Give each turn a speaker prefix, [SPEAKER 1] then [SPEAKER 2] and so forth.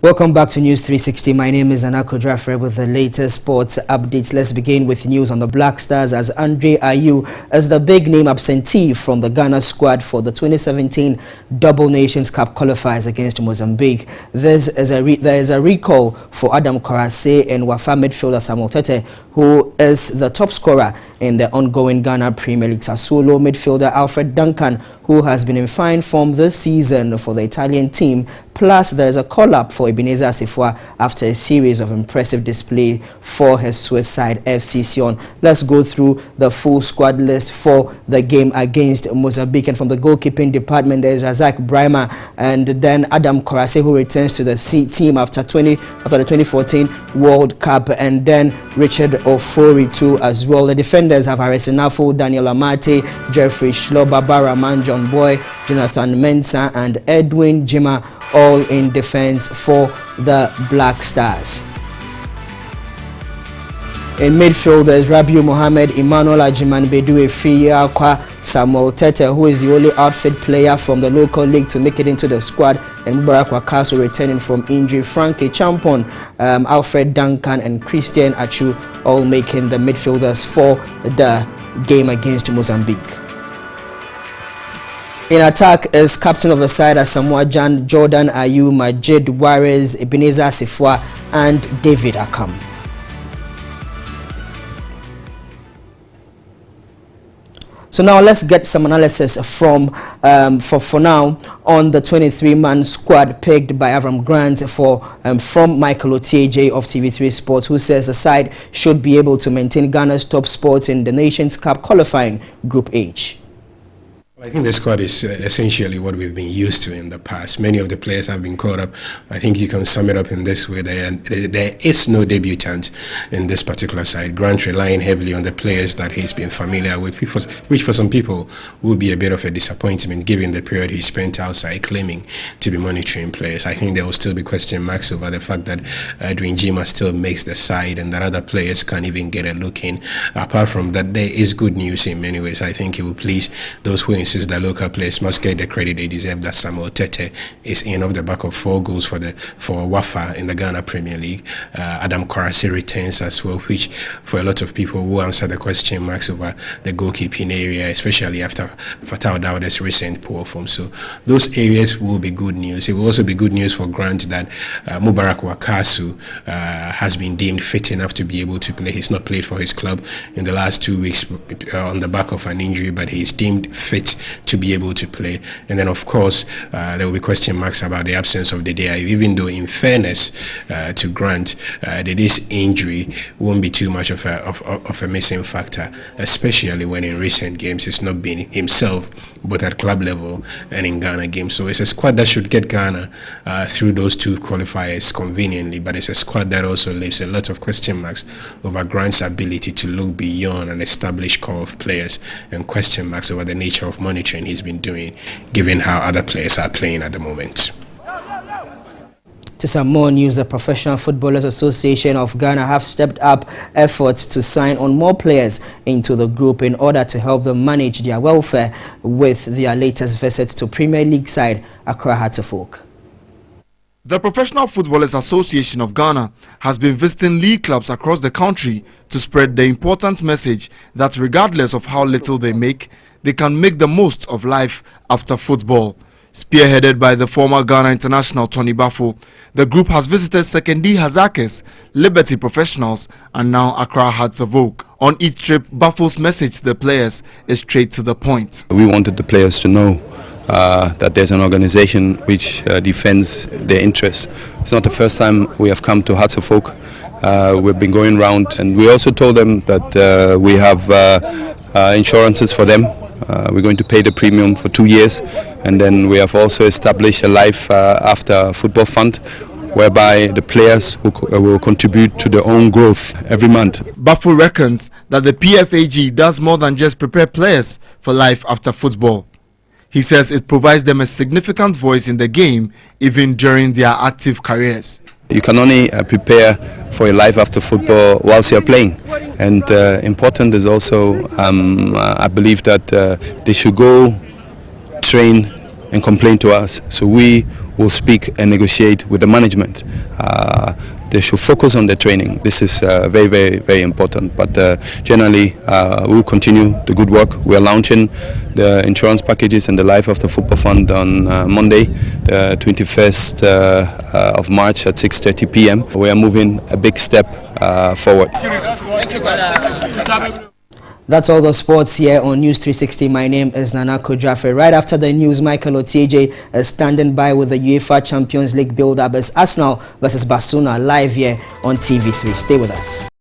[SPEAKER 1] Welcome back to News 360. My name is Anako Drafre with the latest sports updates. Let's begin with news on the Black Stars, as Andre Ayew is the big name absentee from the Ghana squad for the 2017 Double Nations Cup qualifiers against Mozambique. There is a recall for Adam Korase and Wafa midfielder Samuel Tete, who is the top scorer in the ongoing Ghana Premier League. Sassuolo midfielder Alfred Duncan, who has been in fine form this season for the Italian team. Plus, there is a call-up for Ebenezer Asifua after a series of impressive display for his Swiss side FC Sion. Let's go through the full squad list for the game against Mozambique. And from the goalkeeping department, there is Razak Brahma and then Adam Korase, who returns to the team after the 2014 World Cup, and then Richard Ofori too as well. The defenders have Aresinafo, Daniel Amate, Jeffrey Schlo, Baba Rahman, John Boy, Jonathan Mensah and Edwin Jima, all in defense for the Black Stars. In midfield, there's Rabiu Mohammed, Emmanuel Ajiman Bedu, Efiyakwa, Samuel Tete, who is the only outfit player from the local league to make it into the squad, and Mubarak Wakaso returning from injury. Frankie Champon, Alfred Duncan and Christian Achu all making the midfielders for the game against Mozambique. In attack is captain of the side Asamoah Gyan, Jordan Ayew, Majid Warez, Ebenezer Asifua and David Akam. So now let's get some analysis from for now on the 23-man squad picked by Avram Grant from Michael Otieje of TV3 Sports, who says the side should be able to maintain Ghana's top spots in the Nations Cup qualifying Group H.
[SPEAKER 2] I think the squad is essentially what we've been used to in the past. Many of the players have been caught up. I think you can sum it up in this way. There is no debutant in this particular side. Grant relying heavily on the players that he's been familiar with, which for some people will be a bit of a disappointment given the period he spent outside claiming to be monitoring players. I think there will still be question marks over the fact that Edwin Jima still makes the side and that other players can't even get a look in. Apart from that, there is good news in many ways. I think it will please those who insist that local players must get the credit they deserve, that Samuel Tete is in off the back of 4 goals for Wafa in the Ghana Premier League. Adam Korase returns as well, which for a lot of people will answer the question marks over the goalkeeping area, especially after Fatal Dawda's recent poor form. So those areas will be good news. It will also be good news for Grant that Mubarak Wakaso has been deemed fit enough to be able to play. He's not played for his club in the last 2 weeks on the back of an injury, but he's deemed fit to be able to play. And then of course there will be question marks about the absence of Dede Ayew, even though in fairness to Grant, this injury won't be too much of a missing factor, especially when in recent games it's not been himself both at club level and in Ghana games. So it's a squad that should get Ghana through those 2 qualifiers conveniently, but it's a squad that also leaves a lot of question marks over Grant's ability to look beyond an established core of players, and question marks over the nature of monitoring he's been doing given how other players are playing at the moment. To some more news, the Professional Footballers Association of Ghana have stepped up efforts to sign on more players into the group in order to help them manage their welfare with their latest visit to Premier League side Accra Hearts of Oak.
[SPEAKER 3] The Professional Footballers Association of Ghana has been visiting league clubs across the country to spread the important message that regardless of how little they make, they can make the most of life after football. Spearheaded by the former Ghana international Tony Bafo, the group has visited Sekendi Hazakes, Liberty Professionals and now Accra Hearts of Oak. On each trip, Bafo's message to the players is straight to the point.
[SPEAKER 4] We wanted the players to know that there's an organization which defends their interests. It's not the first time we have come to Hearts of Oak. We've been going around, and we also told them that we have insurances for them. We're going to pay the premium for 2 years, and then we have also established a life after football fund whereby the players will contribute to their own growth every month.
[SPEAKER 3] Bafo reckons that the PFAG does more than just prepare players for life after football. He says it provides them a significant voice in the game even during their active careers.
[SPEAKER 4] You can only prepare for your life after football whilst you're playing, and important is also I believe that they should go train and complain to us, so we will speak and negotiate with the management. They should focus on the training. This is very, very, very important. But generally, we will continue the good work. We are launching the insurance packages and the Life of the Football Fund on Monday, the 21st of March at 6:30 p.m. We are moving a big step forward.
[SPEAKER 1] That's all the sports here on News 360. My name is Nana Kodrafe. Right after the news, Michael Otieje is standing by with the UEFA Champions League build-up as Arsenal versus Barcelona live here on TV3. Stay with us.